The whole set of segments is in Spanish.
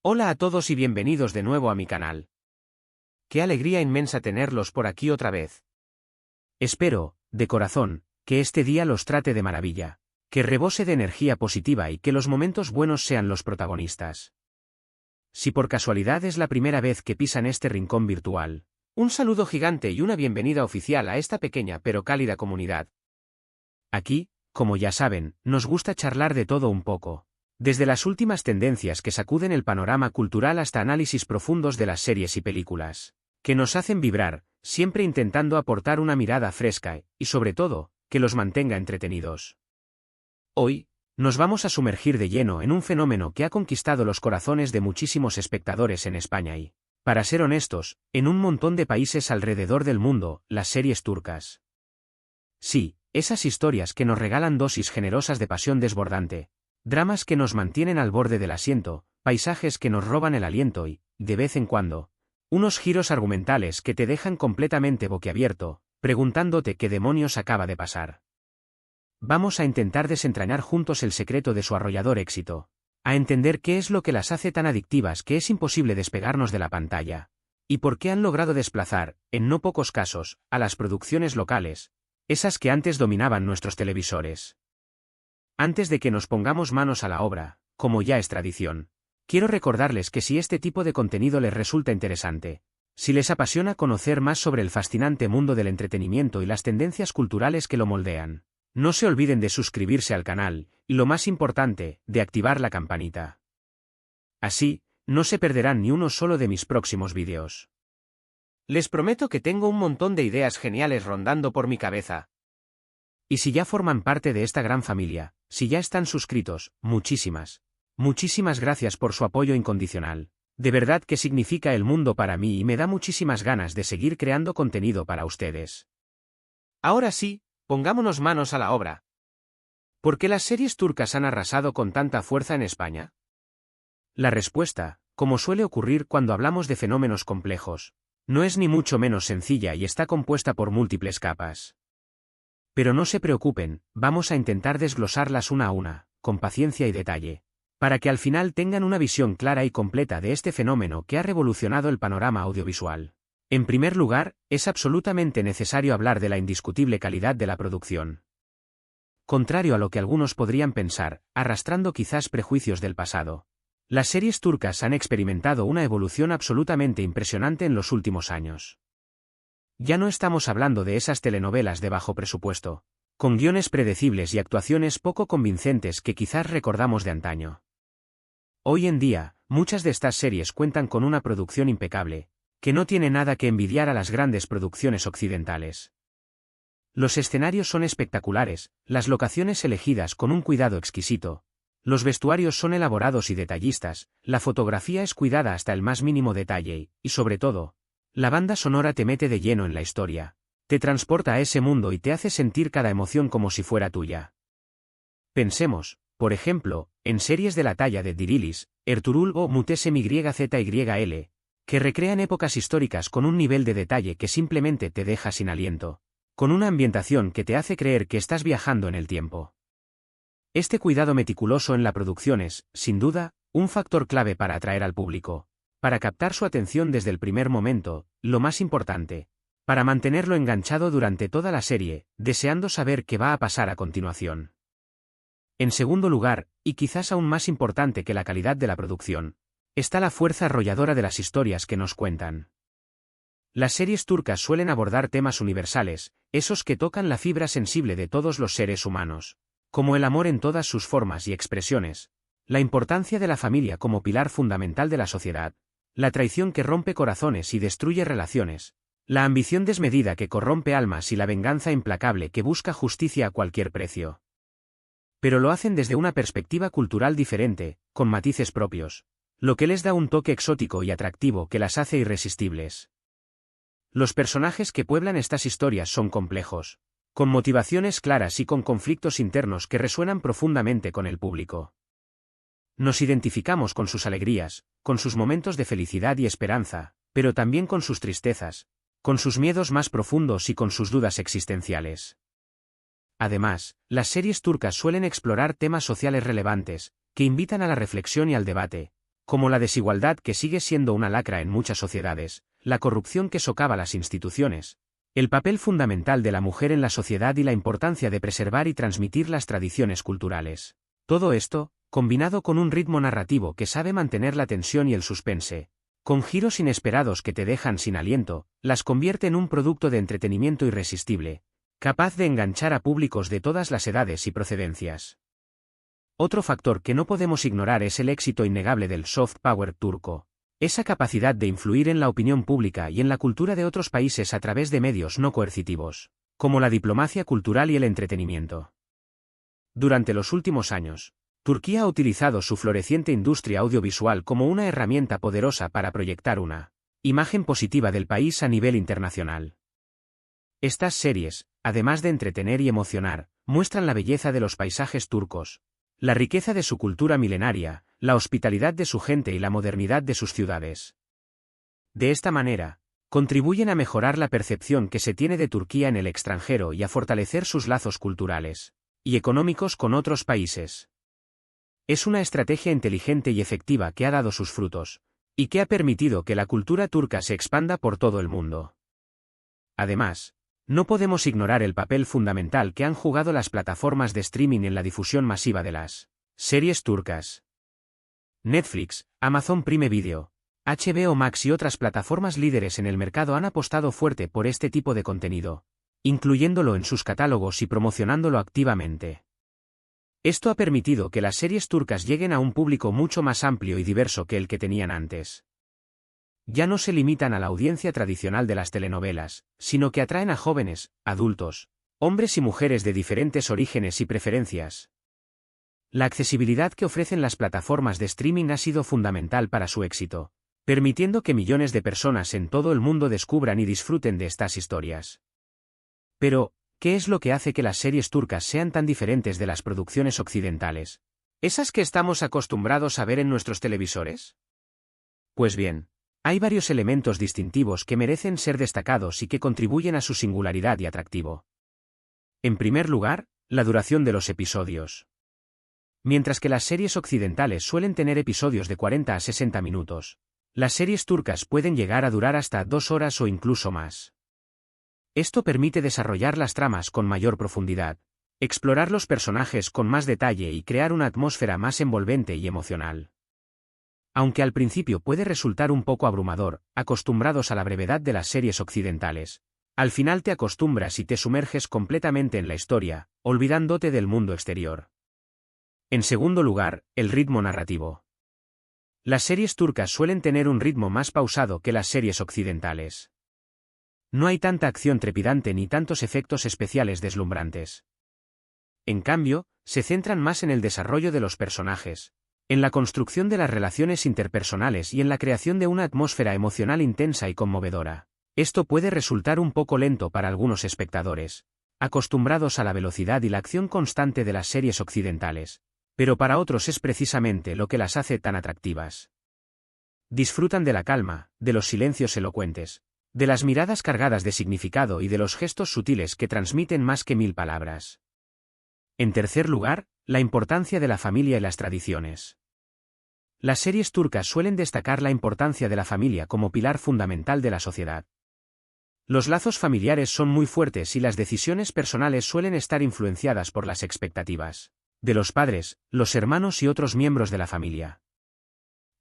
Hola a todos y bienvenidos de nuevo a mi canal. Qué alegría inmensa tenerlos por aquí otra vez. Espero, de corazón, que este día los trate de maravilla, que rebose de energía positiva y que los momentos buenos sean los protagonistas. Si por casualidad es la primera vez que pisan este rincón virtual, un saludo gigante y una bienvenida oficial a esta pequeña pero cálida comunidad. Aquí, como ya saben, nos gusta charlar de todo un poco. Desde las últimas tendencias que sacuden el panorama cultural hasta análisis profundos de las series y películas, que nos hacen vibrar, siempre intentando aportar una mirada fresca y, sobre todo, que los mantenga entretenidos. Hoy, nos vamos a sumergir de lleno en un fenómeno que ha conquistado los corazones de muchísimos espectadores en España y, para ser honestos, en un montón de países alrededor del mundo, las series turcas. Sí, esas historias que nos regalan dosis generosas de pasión desbordante. Dramas que nos mantienen al borde del asiento, paisajes que nos roban el aliento y, de vez en cuando, unos giros argumentales que te dejan completamente boquiabierto, preguntándote qué demonios acaba de pasar. Vamos a intentar desentrañar juntos el secreto de su arrollador éxito, a entender qué es lo que las hace tan adictivas que es imposible despegarnos de la pantalla, y por qué han logrado desplazar, en no pocos casos, a las producciones locales, esas que antes dominaban nuestros televisores. Antes de que nos pongamos manos a la obra, como ya es tradición, quiero recordarles que si este tipo de contenido les resulta interesante, si les apasiona conocer más sobre el fascinante mundo del entretenimiento y las tendencias culturales que lo moldean, no se olviden de suscribirse al canal, y lo más importante, de activar la campanita. Así, no se perderán ni uno solo de mis próximos vídeos. Les prometo que tengo un montón de ideas geniales rondando por mi cabeza. Y si ya forman parte de esta gran familia, si ya están suscritos, muchísimas gracias por su apoyo incondicional. De verdad que significa el mundo para mí y me da muchísimas ganas de seguir creando contenido para ustedes. Ahora sí, pongámonos manos a la obra. ¿Por qué las series turcas han arrasado con tanta fuerza en España? La respuesta, como suele ocurrir cuando hablamos de fenómenos complejos, no es ni mucho menos sencilla y está compuesta por múltiples capas. Pero no se preocupen, vamos a intentar desglosarlas una a una, con paciencia y detalle, para que al final tengan una visión clara y completa de este fenómeno que ha revolucionado el panorama audiovisual. En primer lugar, es absolutamente necesario hablar de la indiscutible calidad de la producción. Contrario a lo que algunos podrían pensar, arrastrando quizás prejuicios del pasado, las series turcas han experimentado una evolución absolutamente impresionante en los últimos años. Ya no estamos hablando de esas telenovelas de bajo presupuesto, con guiones predecibles y actuaciones poco convincentes que quizás recordamos de antaño. Hoy en día, muchas de estas series cuentan con una producción impecable, que no tiene nada que envidiar a las grandes producciones occidentales. Los escenarios son espectaculares, las locaciones elegidas con un cuidado exquisito, los vestuarios son elaborados y detallistas, la fotografía es cuidada hasta el más mínimo detalle y, sobre todo, la banda sonora te mete de lleno en la historia, te transporta a ese mundo y te hace sentir cada emoción como si fuera tuya. Pensemos, por ejemplo, en series de la talla de Dirilis, Ertuğrul o Muhteşem YZYL, que recrean épocas históricas con un nivel de detalle que simplemente te deja sin aliento, con una ambientación que te hace creer que estás viajando en el tiempo. Este cuidado meticuloso en la producción es, sin duda, un factor clave para atraer al público, para captar su atención desde el primer momento, lo más importante, para mantenerlo enganchado durante toda la serie, deseando saber qué va a pasar a continuación. En segundo lugar, y quizás aún más importante que la calidad de la producción, está la fuerza arrolladora de las historias que nos cuentan. Las series turcas suelen abordar temas universales, esos que tocan la fibra sensible de todos los seres humanos, como el amor en todas sus formas y expresiones, la importancia de la familia como pilar fundamental de la sociedad, la traición que rompe corazones y destruye relaciones, la ambición desmedida que corrompe almas y la venganza implacable que busca justicia a cualquier precio. Pero lo hacen desde una perspectiva cultural diferente, con matices propios, lo que les da un toque exótico y atractivo que las hace irresistibles. Los personajes que pueblan estas historias son complejos, con motivaciones claras y con conflictos internos que resuenan profundamente con el público. Nos identificamos con sus alegrías, con sus momentos de felicidad y esperanza, pero también con sus tristezas, con sus miedos más profundos y con sus dudas existenciales. Además, las series turcas suelen explorar temas sociales relevantes, que invitan a la reflexión y al debate, como la desigualdad que sigue siendo una lacra en muchas sociedades, la corrupción que socava las instituciones, el papel fundamental de la mujer en la sociedad y la importancia de preservar y transmitir las tradiciones culturales. Todo esto, combinado con un ritmo narrativo que sabe mantener la tensión y el suspense, con giros inesperados que te dejan sin aliento, las convierte en un producto de entretenimiento irresistible, capaz de enganchar a públicos de todas las edades y procedencias. Otro factor que no podemos ignorar es el éxito innegable del soft power turco, esa capacidad de influir en la opinión pública y en la cultura de otros países a través de medios no coercitivos, como la diplomacia cultural y el entretenimiento. Durante los últimos años, Turquía ha utilizado su floreciente industria audiovisual como una herramienta poderosa para proyectar una imagen positiva del país a nivel internacional. Estas series, además de entretener y emocionar, muestran la belleza de los paisajes turcos, la riqueza de su cultura milenaria, la hospitalidad de su gente y la modernidad de sus ciudades. De esta manera, contribuyen a mejorar la percepción que se tiene de Turquía en el extranjero y a fortalecer sus lazos culturales y económicos con otros países. Es una estrategia inteligente y efectiva que ha dado sus frutos, y que ha permitido que la cultura turca se expanda por todo el mundo. Además, no podemos ignorar el papel fundamental que han jugado las plataformas de streaming en la difusión masiva de las series turcas. Netflix, Amazon Prime Video, HBO Max y otras plataformas líderes en el mercado han apostado fuerte por este tipo de contenido, incluyéndolo en sus catálogos y promocionándolo activamente. Esto ha permitido que las series turcas lleguen a un público mucho más amplio y diverso que el que tenían antes. Ya no se limitan a la audiencia tradicional de las telenovelas, sino que atraen a jóvenes, adultos, hombres y mujeres de diferentes orígenes y preferencias. La accesibilidad que ofrecen las plataformas de streaming ha sido fundamental para su éxito, permitiendo que millones de personas en todo el mundo descubran y disfruten de estas historias. Pero, ¿qué es lo que hace que las series turcas sean tan diferentes de las producciones occidentales, esas que estamos acostumbrados a ver en nuestros televisores? Pues bien, hay varios elementos distintivos que merecen ser destacados y que contribuyen a su singularidad y atractivo. En primer lugar, la duración de los episodios. Mientras que las series occidentales suelen tener episodios de 40 a 60 minutos, las series turcas pueden llegar a durar hasta 2 horas o incluso más. Esto permite desarrollar las tramas con mayor profundidad, explorar los personajes con más detalle y crear una atmósfera más envolvente y emocional. Aunque al principio puede resultar un poco abrumador, acostumbrados a la brevedad de las series occidentales, al final te acostumbras y te sumerges completamente en la historia, olvidándote del mundo exterior. En segundo lugar, el ritmo narrativo. Las series turcas suelen tener un ritmo más pausado que las series occidentales. No hay tanta acción trepidante ni tantos efectos especiales deslumbrantes. En cambio, se centran más en el desarrollo de los personajes, en la construcción de las relaciones interpersonales y en la creación de una atmósfera emocional intensa y conmovedora. Esto puede resultar un poco lento para algunos espectadores, acostumbrados a la velocidad y la acción constante de las series occidentales, pero para otros es precisamente lo que las hace tan atractivas. Disfrutan de la calma, de los silencios elocuentes, de las miradas cargadas de significado y de los gestos sutiles que transmiten más que 1000 palabras. En tercer lugar, la importancia de la familia y las tradiciones. Las series turcas suelen destacar la importancia de la familia como pilar fundamental de la sociedad. Los lazos familiares son muy fuertes y las decisiones personales suelen estar influenciadas por las expectativas de los padres, los hermanos y otros miembros de la familia.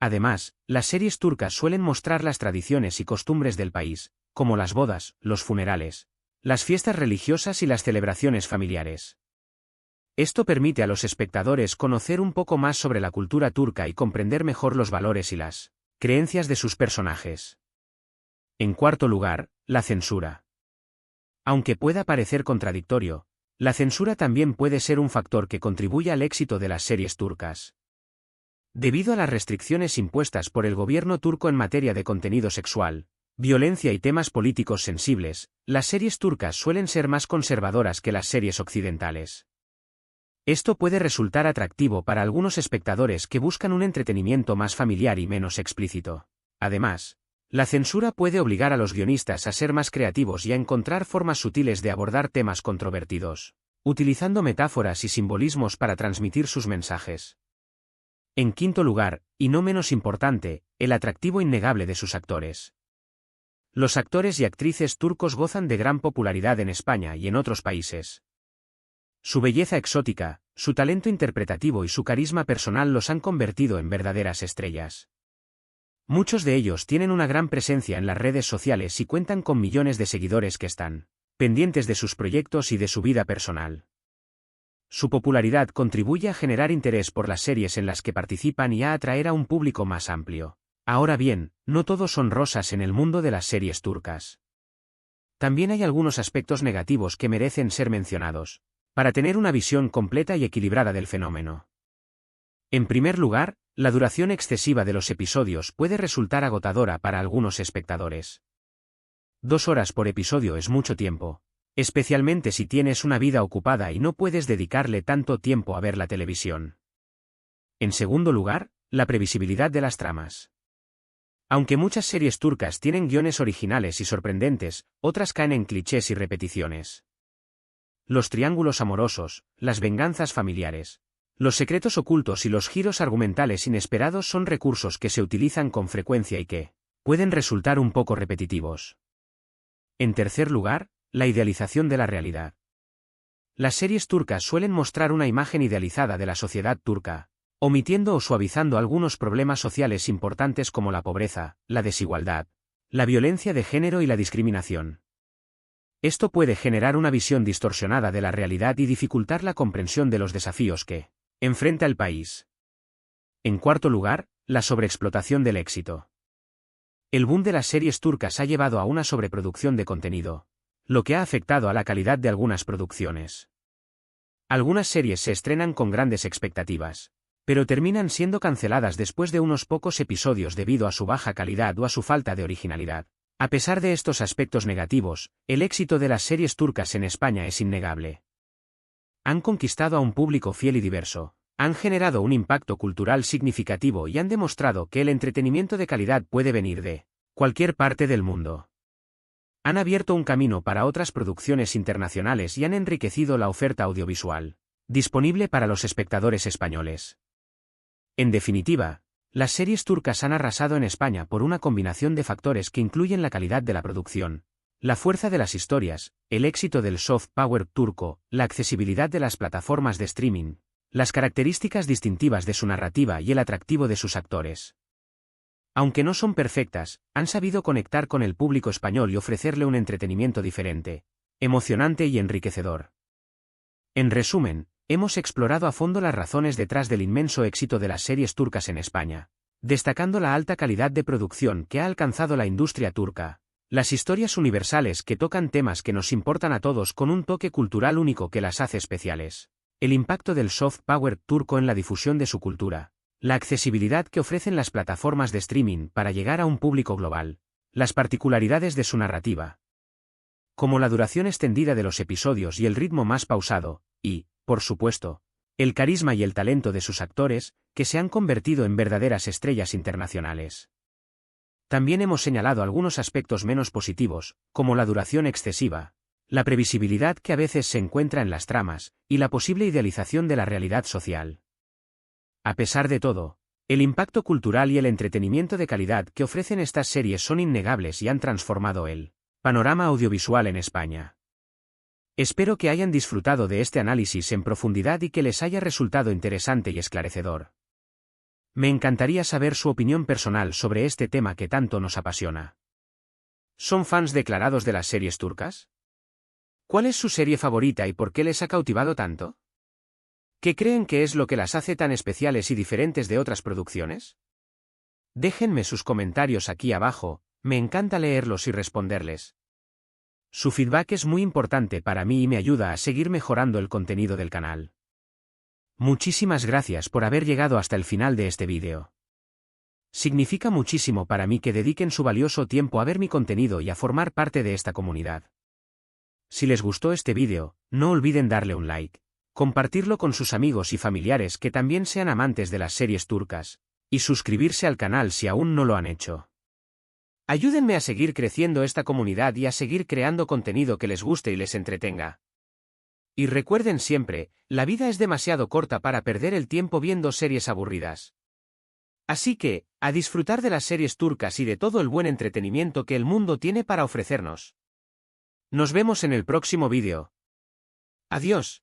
Además, las series turcas suelen mostrar las tradiciones y costumbres del país, como las bodas, los funerales, las fiestas religiosas y las celebraciones familiares. Esto permite a los espectadores conocer un poco más sobre la cultura turca y comprender mejor los valores y las creencias de sus personajes. En cuarto lugar, la censura. Aunque pueda parecer contradictorio, la censura también puede ser un factor que contribuye al éxito de las series turcas. Debido a las restricciones impuestas por el gobierno turco en materia de contenido sexual, violencia y temas políticos sensibles, las series turcas suelen ser más conservadoras que las series occidentales. Esto puede resultar atractivo para algunos espectadores que buscan un entretenimiento más familiar y menos explícito. Además, la censura puede obligar a los guionistas a ser más creativos y a encontrar formas sutiles de abordar temas controvertidos, utilizando metáforas y simbolismos para transmitir sus mensajes. En quinto lugar, y no menos importante, el atractivo innegable de sus actores. Los actores y actrices turcos gozan de gran popularidad en España y en otros países. Su belleza exótica, su talento interpretativo y su carisma personal los han convertido en verdaderas estrellas. Muchos de ellos tienen una gran presencia en las redes sociales y cuentan con millones de seguidores que están pendientes de sus proyectos y de su vida personal. Su popularidad contribuye a generar interés por las series en las que participan y a atraer a un público más amplio. Ahora bien, no todo son rosas en el mundo de las series turcas. También hay algunos aspectos negativos que merecen ser mencionados, para tener una visión completa y equilibrada del fenómeno. En primer lugar, la duración excesiva de los episodios puede resultar agotadora para algunos espectadores. 2 horas por episodio es mucho tiempo, especialmente si tienes una vida ocupada y no puedes dedicarle tanto tiempo a ver la televisión. En segundo lugar, la previsibilidad de las tramas. Aunque muchas series turcas tienen guiones originales y sorprendentes, otras caen en clichés y repeticiones. Los triángulos amorosos, las venganzas familiares, los secretos ocultos y los giros argumentales inesperados son recursos que se utilizan con frecuencia y que pueden resultar un poco repetitivos. En tercer lugar, la idealización de la realidad. Las series turcas suelen mostrar una imagen idealizada de la sociedad turca, omitiendo o suavizando algunos problemas sociales importantes como la pobreza, la desigualdad, la violencia de género y la discriminación. Esto puede generar una visión distorsionada de la realidad y dificultar la comprensión de los desafíos que enfrenta el país. En cuarto lugar, la sobreexplotación del éxito. El boom de las series turcas ha llevado a una sobreproducción de contenido, lo que ha afectado a la calidad de algunas producciones. Algunas series se estrenan con grandes expectativas, pero terminan siendo canceladas después de unos pocos episodios debido a su baja calidad o a su falta de originalidad. A pesar de estos aspectos negativos, el éxito de las series turcas en España es innegable. Han conquistado a un público fiel y diverso, han generado un impacto cultural significativo y han demostrado que el entretenimiento de calidad puede venir de cualquier parte del mundo. Han abierto un camino para otras producciones internacionales y han enriquecido la oferta audiovisual disponible para los espectadores españoles. En definitiva, las series turcas han arrasado en España por una combinación de factores que incluyen la calidad de la producción, la fuerza de las historias, el éxito del soft power turco, la accesibilidad de las plataformas de streaming, las características distintivas de su narrativa y el atractivo de sus actores. Aunque no son perfectas, han sabido conectar con el público español y ofrecerle un entretenimiento diferente, emocionante y enriquecedor. En resumen, hemos explorado a fondo las razones detrás del inmenso éxito de las series turcas en España, destacando la alta calidad de producción que ha alcanzado la industria turca, las historias universales que tocan temas que nos importan a todos con un toque cultural único que las hace especiales, el impacto del soft power turco en la difusión de su cultura, la accesibilidad que ofrecen las plataformas de streaming para llegar a un público global, las particularidades de su narrativa, como la duración extendida de los episodios y el ritmo más pausado, y, por supuesto, el carisma y el talento de sus actores, que se han convertido en verdaderas estrellas internacionales. También hemos señalado algunos aspectos menos positivos, como la duración excesiva, la previsibilidad que a veces se encuentra en las tramas, y la posible idealización de la realidad social. A pesar de todo, el impacto cultural y el entretenimiento de calidad que ofrecen estas series son innegables y han transformado el panorama audiovisual en España. Espero que hayan disfrutado de este análisis en profundidad y que les haya resultado interesante y esclarecedor. Me encantaría saber su opinión personal sobre este tema que tanto nos apasiona. ¿Son fans declarados de las series turcas? ¿Cuál es su serie favorita y por qué les ha cautivado tanto? ¿Qué creen que es lo que las hace tan especiales y diferentes de otras producciones? Déjenme sus comentarios aquí abajo, me encanta leerlos y responderles. Su feedback es muy importante para mí y me ayuda a seguir mejorando el contenido del canal. Muchísimas gracias por haber llegado hasta el final de este vídeo. Significa muchísimo para mí que dediquen su valioso tiempo a ver mi contenido y a formar parte de esta comunidad. Si les gustó este vídeo, no olviden darle un like, compartirlo con sus amigos y familiares que también sean amantes de las series turcas, y suscribirse al canal si aún no lo han hecho. Ayúdenme a seguir creciendo esta comunidad y a seguir creando contenido que les guste y les entretenga. Y recuerden siempre, la vida es demasiado corta para perder el tiempo viendo series aburridas. Así que, a disfrutar de las series turcas y de todo el buen entretenimiento que el mundo tiene para ofrecernos. Nos vemos en el próximo vídeo. Adiós.